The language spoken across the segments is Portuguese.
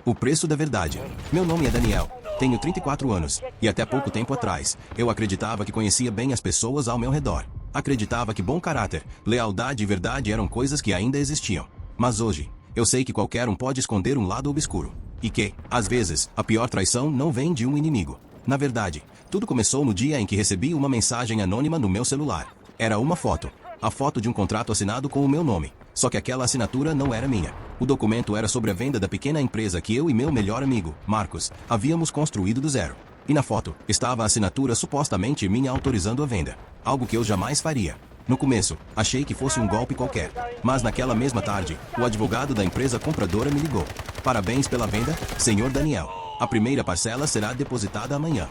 O preço da verdade. Meu nome é Daniel. Tenho 34 anos, e até pouco tempo atrás, eu acreditava que conhecia bem as pessoas ao meu redor. Acreditava que bom caráter, lealdade e verdade eram coisas que ainda existiam. Mas hoje, eu sei que qualquer um pode esconder um lado obscuro. E que, às vezes, a pior traição não vem de um inimigo. Na verdade, tudo começou no dia em que recebi uma mensagem anônima no meu celular. Era uma foto. A foto de um contrato assinado com o meu nome. Só que aquela assinatura não era minha. O documento era sobre a venda da pequena empresa que eu e meu melhor amigo, Marcos, havíamos construído do zero. E na foto, estava a assinatura supostamente minha autorizando a venda. Algo que eu jamais faria. No começo, achei que fosse um golpe qualquer. Mas naquela mesma tarde, o advogado da empresa compradora me ligou. Parabéns pela venda, senhor Daniel. A primeira parcela será depositada amanhã.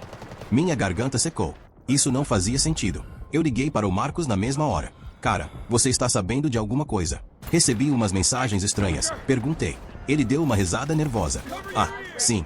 Minha garganta secou. Isso não fazia sentido. Eu liguei para o Marcos na mesma hora. Cara, você está sabendo de alguma coisa? Recebi umas mensagens estranhas. Perguntei. Ele deu uma risada nervosa. Ah, sim,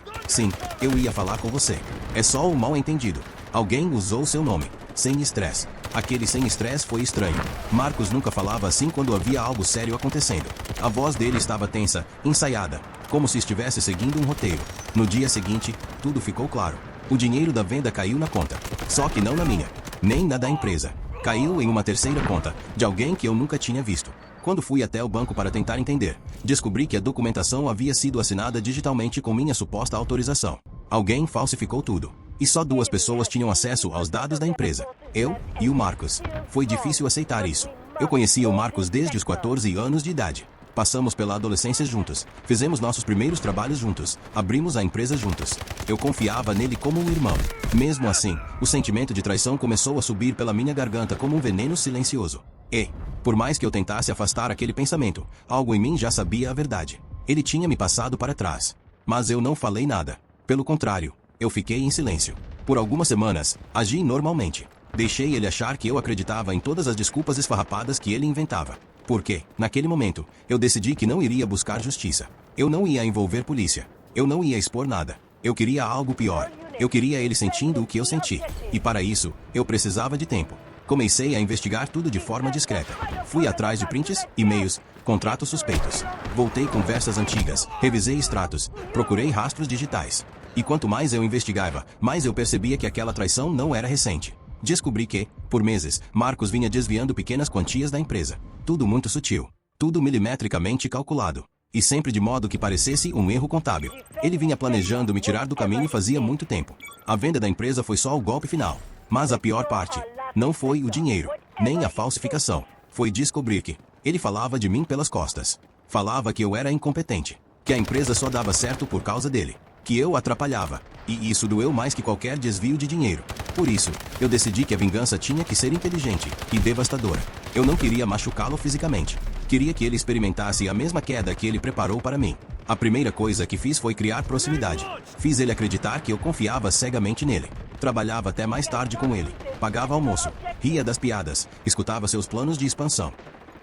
eu ia falar com você. É só um mal-entendido. Alguém usou seu nome. Sem estresse. Aquele sem estresse foi estranho. Marcos nunca falava assim quando havia algo sério acontecendo. A voz dele estava tensa, ensaiada, como se estivesse seguindo um roteiro. No dia seguinte, tudo ficou claro. O dinheiro da venda caiu na conta. Só que não na minha, nem na da empresa. Caiu em uma terceira conta, de alguém que eu nunca tinha visto. Quando fui até o banco para tentar entender, descobri que a documentação havia sido assinada digitalmente com minha suposta autorização. Alguém falsificou tudo. E só duas pessoas tinham acesso aos dados da empresa. Eu e o Marcos. Foi difícil aceitar isso. Eu conhecia o Marcos desde os 14 anos de idade. Passamos pela adolescência juntos. Fizemos nossos primeiros trabalhos juntos. Abrimos a empresa juntos. Eu confiava nele como um irmão. Mesmo assim, o sentimento de traição começou a subir pela minha garganta como um veneno silencioso. E, por mais que eu tentasse afastar aquele pensamento, algo em mim já sabia a verdade. Ele tinha me passado para trás. Mas eu não falei nada. Pelo contrário, eu fiquei em silêncio. Por algumas semanas, agi normalmente. Deixei ele achar que eu acreditava em todas as desculpas esfarrapadas que ele inventava. Porque, naquele momento, eu decidi que não iria buscar justiça. Eu não ia envolver polícia. Eu não ia expor nada. Eu queria algo pior. Eu queria ele sentindo o que eu senti. E para isso, eu precisava de tempo. Comecei a investigar tudo de forma discreta. Fui atrás de prints, e-mails, contratos suspeitos. Voltei conversas antigas, revisei extratos, procurei rastros digitais. E quanto mais eu investigava, mais eu percebia que aquela traição não era recente. Descobri que, por meses, Marcos vinha desviando pequenas quantias da empresa. Tudo muito sutil. Tudo milimetricamente calculado. E sempre de modo que parecesse um erro contábil. Ele vinha planejando me tirar do caminho fazia muito tempo. A venda da empresa foi só o golpe final. Mas a pior parte não foi o dinheiro, nem a falsificação. Foi descobrir que ele falava de mim pelas costas. Falava que eu era incompetente. Que a empresa só dava certo por causa dele. Que eu atrapalhava. E isso doeu mais que qualquer desvio de dinheiro. Por isso, eu decidi que a vingança tinha que ser inteligente e devastadora. Eu não queria machucá-lo fisicamente. Queria que ele experimentasse a mesma queda que ele preparou para mim. A primeira coisa que fiz foi criar proximidade. Fiz ele acreditar que eu confiava cegamente nele. Trabalhava até mais tarde com ele. Pagava almoço. Ria das piadas. Escutava seus planos de expansão.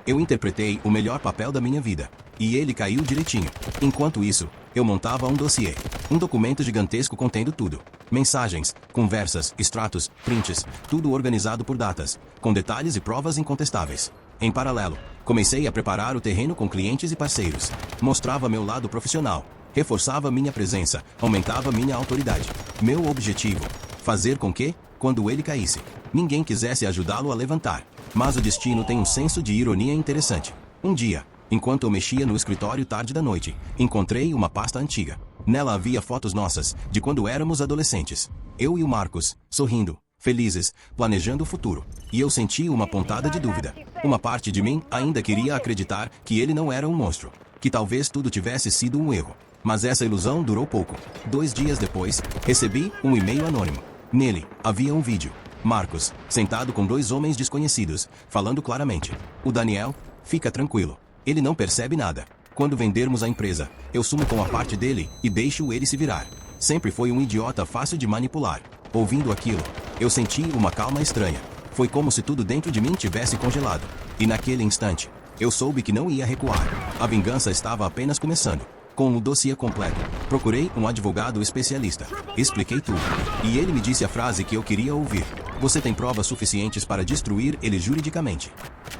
Eu interpretei o melhor papel da minha vida. E ele caiu direitinho. Enquanto isso, eu montava um dossiê. Um documento gigantesco contendo tudo. Mensagens, conversas, extratos, prints, tudo organizado por datas, com detalhes e provas incontestáveis. Em paralelo, comecei a preparar o terreno com clientes e parceiros. Mostrava meu lado profissional. Reforçava minha presença, aumentava minha autoridade. Meu objetivo: fazer com que, quando ele caísse, ninguém quisesse ajudá-lo a levantar. Mas o destino tem um senso de ironia interessante. Um dia, enquanto eu mexia no escritório tarde da noite, encontrei uma pasta antiga. Nela havia fotos nossas, de quando éramos adolescentes. Eu e o Marcos, sorrindo, felizes, planejando o futuro. E eu senti uma pontada de dúvida. Uma parte de mim ainda queria acreditar que ele não era um monstro. Que talvez tudo tivesse sido um erro. Mas essa ilusão durou pouco. 2 dias depois, recebi um e-mail anônimo. Nele, havia um vídeo. Marcos, sentado com 2 homens desconhecidos, falando claramente. O Daniel, fica tranquilo. Ele não percebe nada. Quando vendermos a empresa, eu sumo com a parte dele e deixo ele se virar. Sempre foi um idiota fácil de manipular. Ouvindo aquilo, eu senti uma calma estranha. Foi como se tudo dentro de mim tivesse congelado. E naquele instante, eu soube que não ia recuar. A vingança estava apenas começando. Com o dossiê completo, procurei um advogado especialista. Expliquei tudo. E ele me disse a frase que eu queria ouvir. Você tem provas suficientes para destruir ele juridicamente.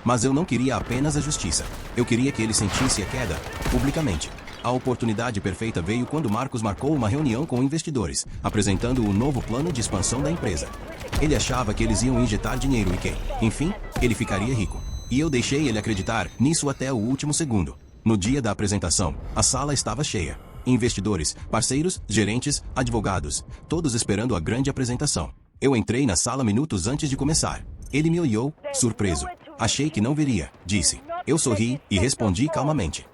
Mas eu não queria apenas a justiça. Eu queria que ele sentisse a queda, publicamente. A oportunidade perfeita veio quando Marcos marcou uma reunião com investidores, apresentando o novo plano de expansão da empresa. Ele achava que eles iam injetar dinheiro e que, enfim, ele ficaria rico. E eu deixei ele acreditar nisso até o último segundo. No dia da apresentação, a sala estava cheia. Investidores, parceiros, gerentes, advogados, todos esperando a grande apresentação. Eu entrei na sala minutos antes de começar. Ele me olhou, surpreso. Achei que não viria, disse. Eu sorri e respondi calmamente.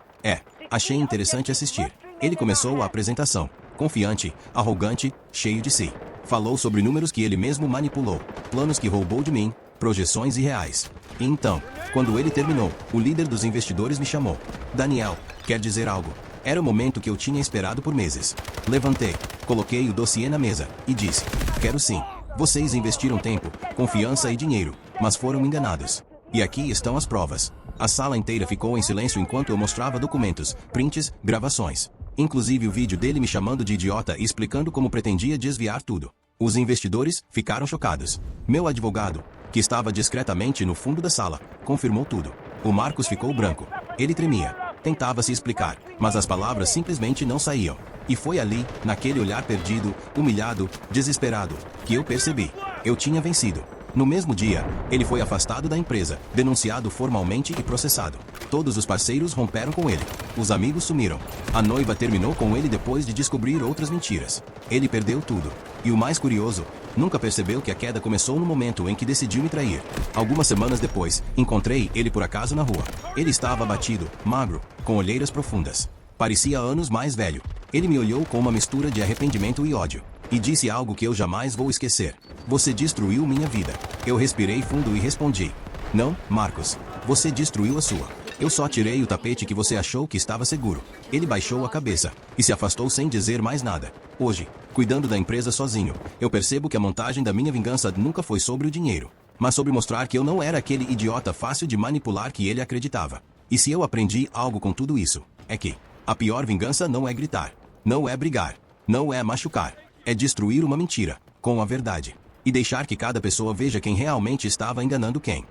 Achei interessante assistir. Ele começou a apresentação, confiante, arrogante, cheio de si. Falou sobre números que ele mesmo manipulou, planos que roubou de mim, projeções irreais. E então, quando ele terminou, o líder dos investidores me chamou. Daniel, quer dizer algo? Era o momento que eu tinha esperado por meses. Levantei, coloquei o dossiê na mesa e disse: quero sim. Vocês investiram tempo, confiança e dinheiro, mas foram enganados. E aqui estão as provas. A sala inteira ficou em silêncio enquanto eu mostrava documentos, prints, gravações. Inclusive o vídeo dele me chamando de idiota e explicando como pretendia desviar tudo. Os investidores ficaram chocados. Meu advogado, que estava discretamente no fundo da sala, confirmou tudo. O Marcos ficou branco. Ele tremia. Tentava se explicar, mas as palavras simplesmente não saíam. E foi ali, naquele olhar perdido, humilhado, desesperado, que eu percebi. Eu tinha vencido. No mesmo dia, ele foi afastado da empresa, denunciado formalmente e processado. Todos os parceiros romperam com ele. Os amigos sumiram. A noiva terminou com ele depois de descobrir outras mentiras. Ele perdeu tudo. E o mais curioso, nunca percebeu que a queda começou no momento em que decidiu me trair. Algumas semanas depois, encontrei ele por acaso na rua. Ele estava abatido, magro, com olheiras profundas. Parecia anos mais velho. Ele me olhou com uma mistura de arrependimento e ódio. E disse algo que eu jamais vou esquecer. Você destruiu minha vida. Eu respirei fundo e respondi: não, Marcos. Você destruiu a sua. Eu só tirei o tapete que você achou que estava seguro. Ele baixou a cabeça e se afastou sem dizer mais nada. Hoje, cuidando da empresa sozinho, eu percebo que a montagem da minha vingança nunca foi sobre o dinheiro, mas sobre mostrar que eu não era aquele idiota fácil de manipular que ele acreditava. E se eu aprendi algo com tudo isso, é que a pior vingança não é gritar, não é brigar, não é machucar. É destruir uma mentira, com a verdade. E deixar que cada pessoa veja quem realmente estava enganando quem.